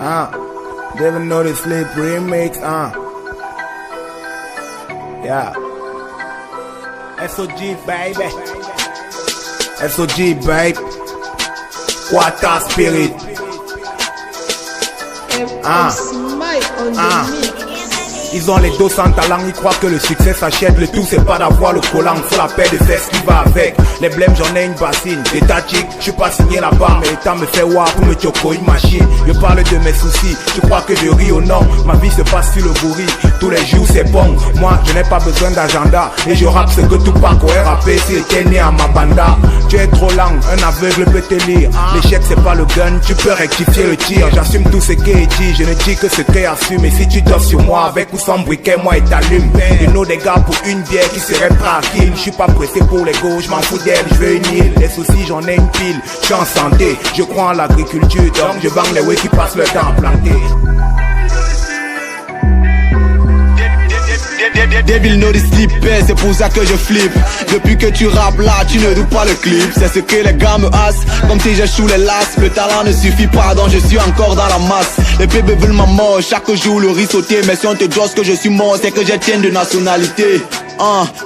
Devil Know the Sleep remix, yeah. SOG baby, SOG babe, Quata Spirit, Ils ont les dos sans talent, ils croient que le succès s'achète. Le tout c'est pas d'avoir le collant, faut la paix de faire ce qui va avec. Les blèmes j'en ai une bassine, des tactiques, je suis pas signé là-bas. Mais l'État me fait voir pour me choco une machine. Je parle de mes soucis, tu crois que je ris ou non? Ma vie se passe sur le bourri, tous les jours c'est bon. Moi je n'ai pas besoin d'agenda, et je rappe ce que tout pas aurait rappé s'il était né à ma banda. Tu es trop lent, un aveugle peut te lire. L'échec c'est pas le gun, tu peux rectifier le tir. J'assume tout ce qui est dit, je ne dis que ce qui assume. Et si tu dors sur moi avec ou sans briquet, moi et t'allume. Et nos des gars pour une bière qui serait prêt à kill. Je suis pas pressé pour les gauches, je m'en fous d'elle, je veux une île. Les soucis j'en ai une pile, je suis en santé. Je crois en l'agriculture, donc je vends les way qui passent le temps à planter. Devil Know the Sleep, c'est pour ça que je flippe. Depuis que tu rappes là, tu ne doutes pas le clip. C'est ce que les gars me hassent, comme si j'ai sous les lasses. Le talent ne suffit pas, donc je suis encore dans la masse. Les bébés veulent ma mort, chaque jour le riz sauté. Mais si on te dosse que je suis mort, c'est que je tiens de nationalité.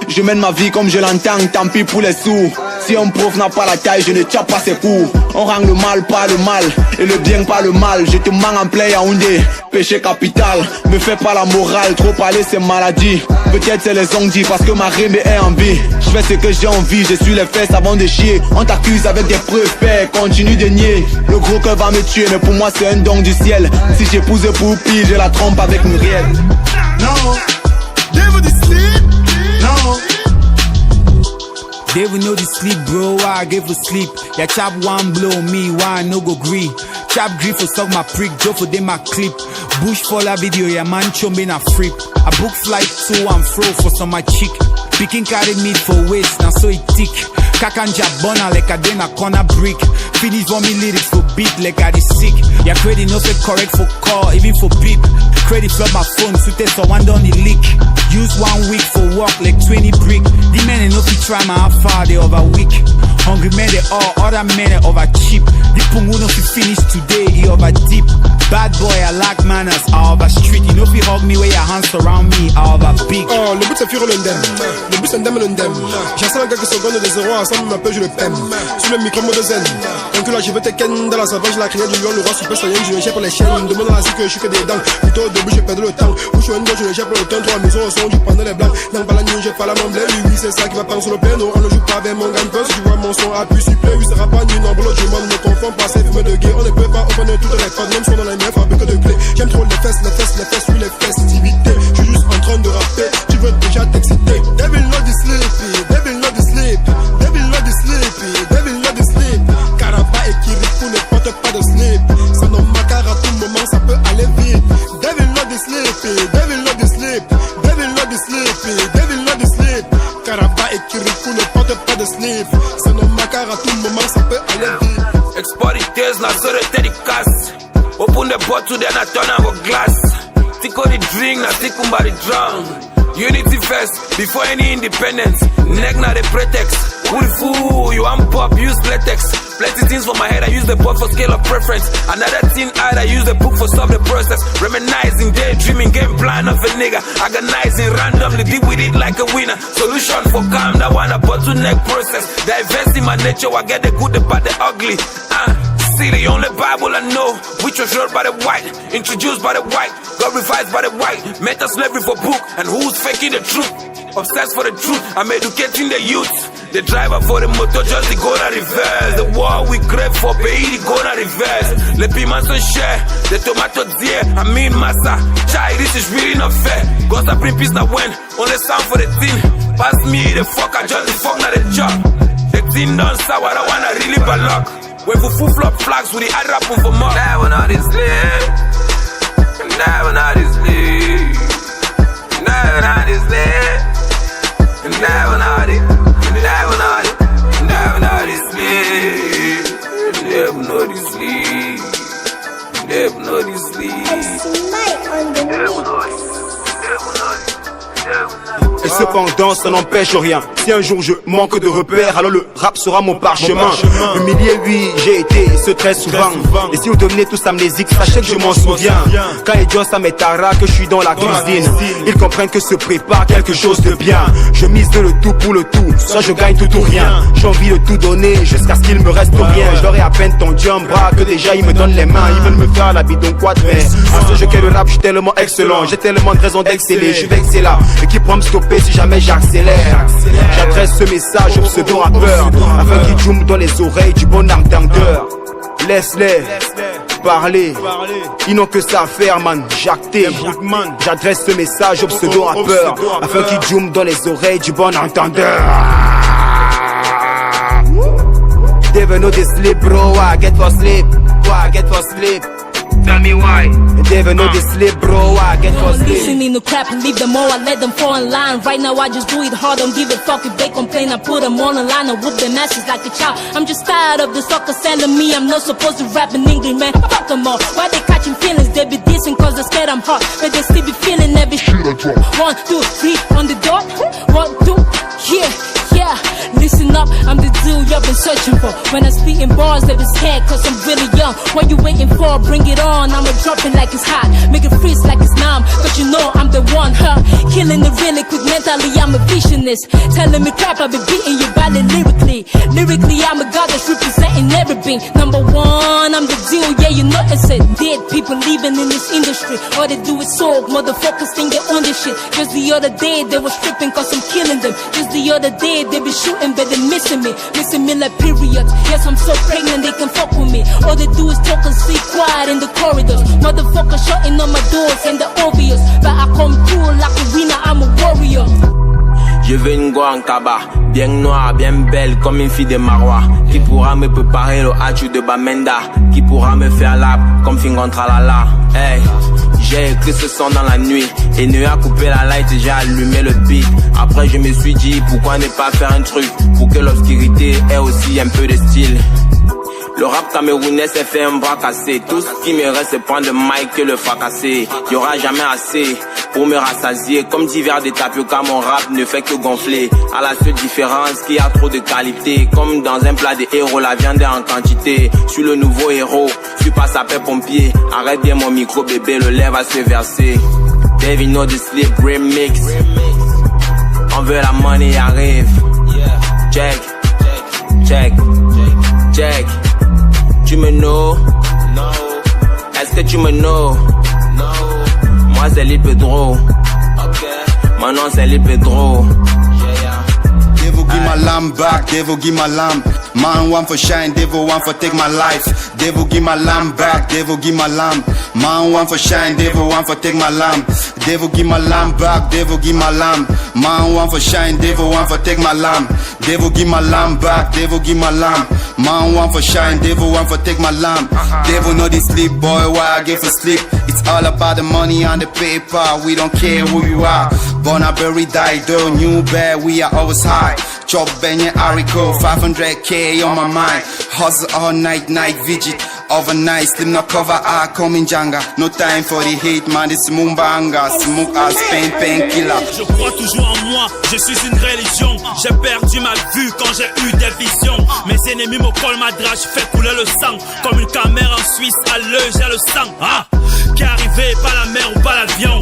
Je mène ma vie comme je l'entends, tant pis pour les sous. Si un prof n'a pas la taille, je ne tiens pas ses coups. On rend le mal pas le mal, et le bien pas le mal. Je te mens en plein Yaoundé, péché capital. Me fais pas la morale, trop parler c'est maladie. Peut-être c'est les ongles parce que ma rime est en vie. Je fais ce que j'ai envie, je suis les fesses avant de chier. On t'accuse avec des preuves, père, continue de nier. Le gros cœur va me tuer, mais pour moi c'est un don du ciel. Si j'épouse Poupi, je la trompe avec Muriel. Non, Devil the Sleep. No. Devil Know the Sleep, bro, I give a sleep. Yeah, chop one blow me, why no go green? Chop grief for suck my prick, Joe for them my clip. Bush for la video, yeah man, chumbe na freak. I book flight to and fro for some my chick. Picking carry meat for waste, now so it tick. Kakanja bona like I den a corner brick. Finish for me lyrics for beat like I the sick. Yeah, credit no say correct for call, even for beep. Credit flop my phone, so test someone down the leak. Use 1 week for work like 20 brick. The men ain't no fit try my how far they over weak. Hungry men they all, other men they over cheap. The pungu no fit finish today, he over deep. Bad boy, I lack manners, I over street. You know if you hug me where your hands surround me, I over big. Oh, le but c'est fuir l'undem. Le but c'est l'undem. J'assure quelques secondes de 0 à 100, un peu je le pème. Sur le micro mode zen. Donc là je veux te ken dans la savage, la criée du lion, le roi super saiyan, je le jette pour les chiennes. Demande à la que je suis que des dents. Plutôt au début j'ai perdu le temps. Où je suis un gars, je le jette pour le temps. 3 maisons au son, je prends les blancs. Dans pas la nuit, j'ai pas la mamblée. Oui, c'est ça qui va prendre sur le piano. On ne joue pas avec mon gagne-peu. Si tu vois mon son appuie sur play, oui, ça sera pas nu. Non, bolo, je m'en me confonds pas. C'est fume de gay. On ne peut pas open toutes les portes. Même si on a les meufs avec de clés. J'aime trop les fesses, oui, les festivités. Je suis juste en train de rapper. Tu veux déjà t'exciter. Devil Know the Sleepy, Devil Know the Sleep. Devil Know the Sleepy, Devil Know the Sleep. Caraba et Kirikou ne portent pas de slip. Ça n'en macar à tout moment, ça peut aller vite. Devil Know the Sleepy, Devil Know the Sleep. Devil Know the Sleepy, Devil Know the Sleep. Caraba et Kirikou ne portent pas de slip. Ça n'en macar à tout moment, ça peut aller vite. Exporters na sore teddy cash. Open the bottle then I turn on a glass. Tick on the drink, na tick on by the drum. Unity first, before any independence. Neck na the pretext. Who the fool, you am pop, use latex. Plenty things for my head, I use the board for scale of preference. Another thing, I use the book for solve the process. Reminiscing, daydreaming, game plan of a nigga. Agonizing randomly, deal with it like a winner. Solution for calm, that one a bottleneck process. Divest in my nature, I get the good, the bad, the ugly. See the only Bible I know, which was wrote by the white, introduced by the white, got revised by the white, meta slavery for book, and who's faking the truth? Obsessed for the truth, I'm educating the youth. The driver for the motor just the go na reverse. The war we crave for pay the go na reverse. Le piment son share, the tomato dear, I mean massa. Chai, this is really not fair. Gosta bring peace now when, only sound for the thing. Pass me the fuck, I just the fuck na the job. The thing done sour, I wanna really bad luck. We full flop flags with the ad rapping for more. Never know this live. Never know this live. Never know this live. Never know this. Never know this. Never know this live. Never know this live. Never know this live. It's Mike on the mix. Et c'est Cependant, ça n'empêche rien. Si un jour je manque de repères, alors le rap sera mon parchemin. Humilié, oui, j'ai été, ce très souvent. Et si vous devenez tous amnésiques, sachez que je m'en souviens. Quand il dit ça m'étara que je suis dans la cuisine, ils comprennent que se prépare quelque chose de bien. Je mise le tout pour le tout, soit je gagne tout ou rien. J'ai envie de tout donner jusqu'à ce qu'il me reste rien. Je leur ai à peine tendu un bras que déjà ils me donnent les mains. Ils veulent me faire la bidon quoi de mais à ce jeu qu'est le rap, je suis tellement excellent. J'ai tellement de raisons d'exceller, je suis vexé là. Et qui pourra me stopper si jamais j'accélère. J'adresse ce message au pseudo rappeur afin qu'il joue dans les oreilles du bon entendeur. Laisse-les parler, ils n'ont que ça à faire man, jacté. J'adresse ce message au pseudo rappeur afin qu'il joue dans les oreilles du bon entendeur. They will know they sleep bro, I get for sleep, I get for sleep. Tell me why. They will know they sleep bro, I get for sleep. Listening to crap and leave them all, I let them fall in line. Right now I just do it hard, don't give a fuck if they complain. I put them all in line, I whoop their asses like a child. I'm just tired of the suckers telling me I'm not supposed to rap in English, man. Fuck them all. Why they catching feelings? They be dissing cause they're scared I'm hot, but they still be feeling every shit I drop. 1, 2, 3 on the dot. 1, 2, yeah. Yeah, listen up, I'm the dude you've been searching for. When I'm spitting bars, they be scared cause I'm really young. What you waiting for? Bring it on, I'ma drop it like it's hot. Make it freeze like it's numb, cause you know I'm the one, huh? Killing it really quick, mentally I'm a visionist. Telling me crap, I be beating you badly lyrically. Lyrically, I'm a god that's representing everything. Number one, I'm the dude, yeah, you notice it. Dead people living in this industry. All they do is soak, motherfuckers think they own this shit. Just the other day, they was stripping cause I'm killing them. Just the other day, they be shooting but they missing me like periods. Yes, I'm so pregnant they can fuck with me. All they do is talk and sleep quiet in the corridors. Motherfuckers shutting on my doors and the obvious, but I come through like a winner, I'm a warrior. Je veux une go en kaba, bien noire, bien belle comme une fille de Marois. Qui pourra me préparer le hachu de Bamenda? Qui pourra me faire l'ap comme Fingon Tralala? Hey, j'ai écrit ce son dans la nuit. Et ne a coupé la light et j'ai allumé le beat. Après je me suis dit pourquoi ne pas faire un truc pour que l'obscurité ait aussi un peu de style. Le rap camerounais s'est fait un bras cassé. Tout ce qui me reste c'est prendre le mic et le fracasser. Y'aura jamais assez pour me rassasier. Comme 10 verres de tapioca, mon rap ne fait que gonfler. À la seule différence qu'il y a trop de qualité. Comme dans un plat de héros, la viande est en quantité. Je suis le nouveau héros, je suis pas sapeur-pompier. Arrête bien mon micro bébé, le lait va se verser. Dave, you know the sleep remix. On veut la money, arrive. Check, check, check. Tu me know? No. Est-ce que tu me know? No. Moi c'est Lil Pedro. Okay. Mon nom c'est Lil Pedro. Devil give my lamb back, devil give my lamb. Man want for shine, devil want for take my life. Devil give my lamb back, devil give my lamb. Man want for shine, devil want for take my lamb. Devil give my lamb back, devil give my lamb. Man want for shine, devil want for take my lamb. Devil give my lamb back, devil give my lamb. Man want for shine, devil want for take my lamb. Devil know this sleep boy, why I give for sleep. It's all about the money and the paper, we don't care who you are. Bonnaberry died though, new bad, we are always high. Chop Benny Arico, 500k on my mind. Hustle all night, night vigil. Overnight, slim no cover, I come in Janga. No time for the hate, man, this Mumbanga. Smoke as pain killer. Je crois toujours en moi, je suis une religion. J'ai perdu ma vue quand j'ai eu des visions. Mes ennemis me collent ma drache, fait couler le sang. Comme une caméra en Suisse, à l'œil j'ai le sang. Ah, qui est arrivé par la mer ou par l'avion.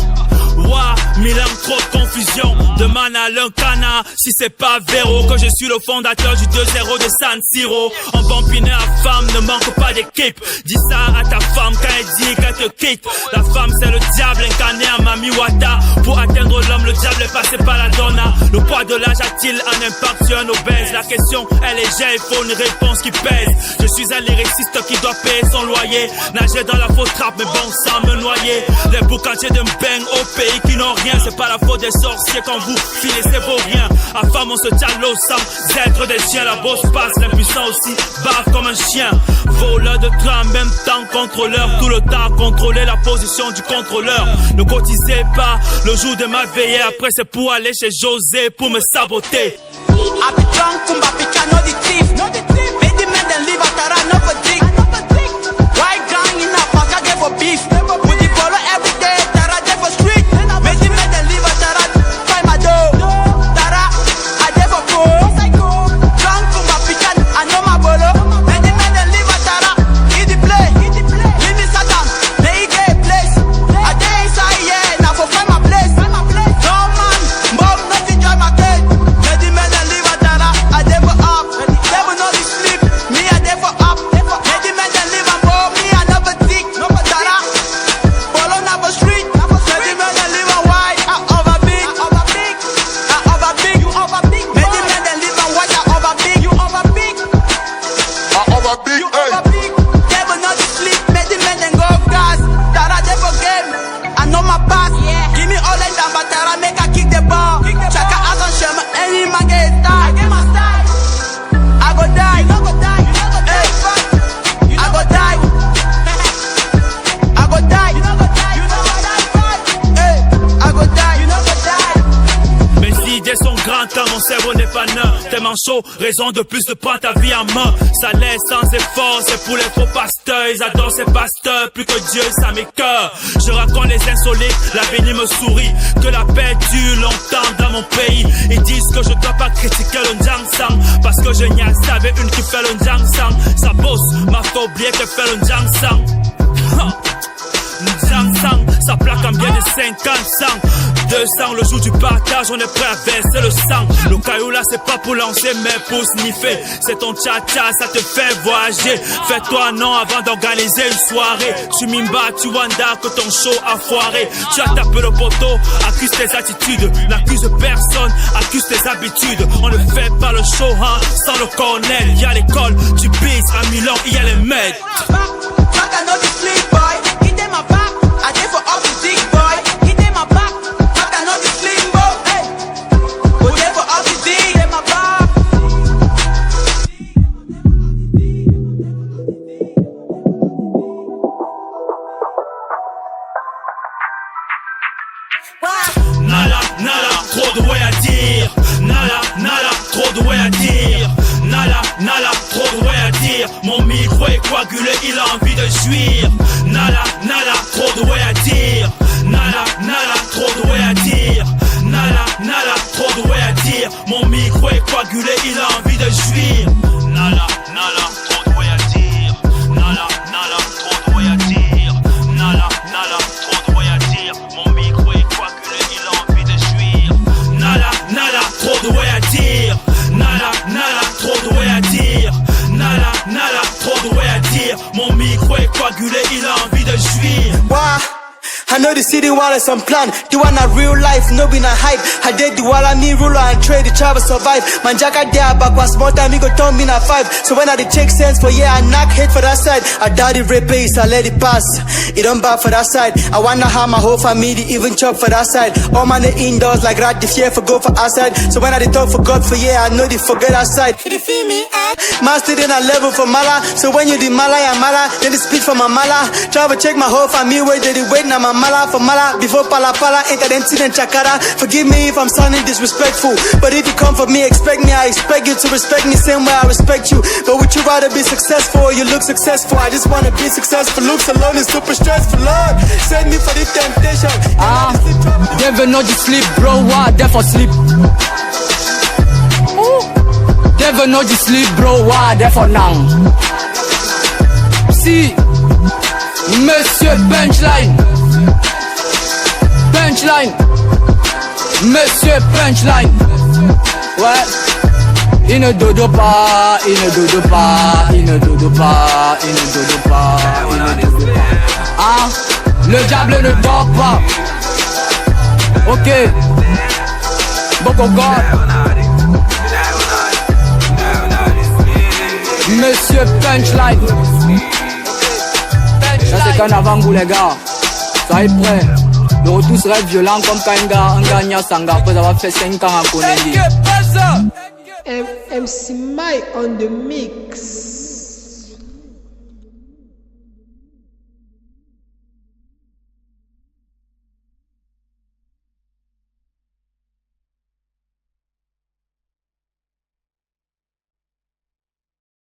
Ouah, mille ans, trop de confusion. Demande à l'Uncana si c'est pas Véro que je suis le fondateur du 2-0 de San Siro. En bambiné à femme, ne manque pas d'équipe. Dis ça à ta femme quand elle dit qu'elle te quitte. La femme c'est le diable incarné à Mami Wata. Pour atteindre l'homme, le diable est passé par la donna. Le poids de l'âge a-t-il un impact sur un obèse? La question est légère, il faut une réponse qui pèse. Je suis un lyriciste qui doit payer son loyer. Nager dans la fausse trappe, mais bon sans me noyer. Les boucantiers de m'bang au pays qui n'ont rien, c'est pas la faute des sorciers quand vous finissez vos riens. À femme on se tient l'eau sans être des chiens. La bosse passe, l'impuissant aussi barre comme un chien. Voleur de train, en même temps contrôleur. Tout le temps contrôler la position du contrôleur. Ne cotisez pas le jour de ma veillée. Après c'est pour aller chez José pour me saboter. over big, hey. Devil not to sleep, make the men then go gas. Tara devil game, I know my past. Give me all that down, but Tara make I kick the ball. Chaka as on Sherma, any man get style. I go die, you no go die. Hey, I go die. I go die, you no go die. Hey, I go die, you no go die. Mes idées sont grandes quand mon cerveau n'est pas neuf. Tellement chaud, raison de plus de prendre ta vie en main. Ça laisse sans effort, c'est pour les faux pasteurs. Ils adorent ces pasteurs, plus que Dieu, ça m'écoeure. Je raconte les insolites, l'avenir me sourit. Que la paix dure longtemps dans mon pays. Ils disent que je dois pas critiquer le Njangsang, parce que je n'y a savais une qui fait le Njangsang. Ça bosse, m'a fait oublier que fait le Njangsang. Njangsang, ça plaque en bien de 50 sang. 200 le jour du partage, on est prêt à verser le sang. Le caillou là c'est pas pour lancer mais pour sniffer. C'est ton tcha-tcha, ça te fait voyager. Fais-toi non avant d'organiser une soirée. Tu Mimba, tu Wanda que ton show a foiré. Tu as tapé le poteau, accuse tes attitudes. N'accuse personne, accuse tes habitudes. On ne fait pas le show hein, sans le cornel. Y'a l'école, tu bises à Milan, y'a les maîtres. I did for all the dick boy. He did my back. I cannot be slim boy. Hey, go there for all the dick. He did my back. Nala, nala, trop de ouais à dire. Nala, nala, trop de ouais à dire. Nala, nala, trop de ouais à dire. Mon micro est coagulé, il a envie de jouir. Nala, nala, trop de ouais à dire. Nala, nala, trop de ouais à dire. Nala, nala, trop de ouais à dire. Mon micro est coagulé, il a envie de jouir. Nala, nala, trop de ouais à dire. Nala, nala, trop de ouais à dire. Nala, nala, trop de ouais à dire. Mon micro est coagulé, il a envie de jouir. Nala, nala, trop de ouais à dire. Nala, nala, trop de ouais à dire. Nala, nala, trop de ouais à dire. Mon micro est coagulé, il a envie de jouir. I know the city while it's on plan. Do I not real life, no be not hype. I did do all I mean, ruler and trade, the travel survive. Man, Jack, I dare back one small time, he go turn me na 5. So when I did check sense for yeah, I knock hit for that side. I doubt it repays, I let it pass. It don't bad for that side. I wonder how my whole family even chop for that side. All man indoors like rat, the fear for go for outside. So when I did talk for God for yeah, I know they forget outside. You feel me? Master then I level for Mala. So when you did Mala, ya Mala, then they speak for my Mala. Travel check my whole family, where did it wait now my Mala for Mala. Before Pala Pala, enter them tin and Chakara. Forgive me if I'm sounding disrespectful, but if you come for me, expect me, I expect you to respect me same way I respect you. But would you rather be successful or you look successful? I just wanna be successful. Looks alone is super stressful. Lord, send me for the temptation. Never know you sleep, bro. Why? Therefore sleep. Never know you sleep, bro. Why? Therefore now. Si, Monsieur Punchline. Punchline, Monsieur Punchline. Ouais, il ne dodo pas, il ne dodo pas, il ne dodo pas, il ne dodo pas, il ne dodo pas. Ah, le diable ne dort pas. Ok, Boko God. Monsieur Punchline. Ça c'est qu'un avant-goût les gars. Soyez prêts. Le retour serait violent comme quand un gagnant Sanga après avoir fait 5 ans à Konendi. MC Mike on the mix.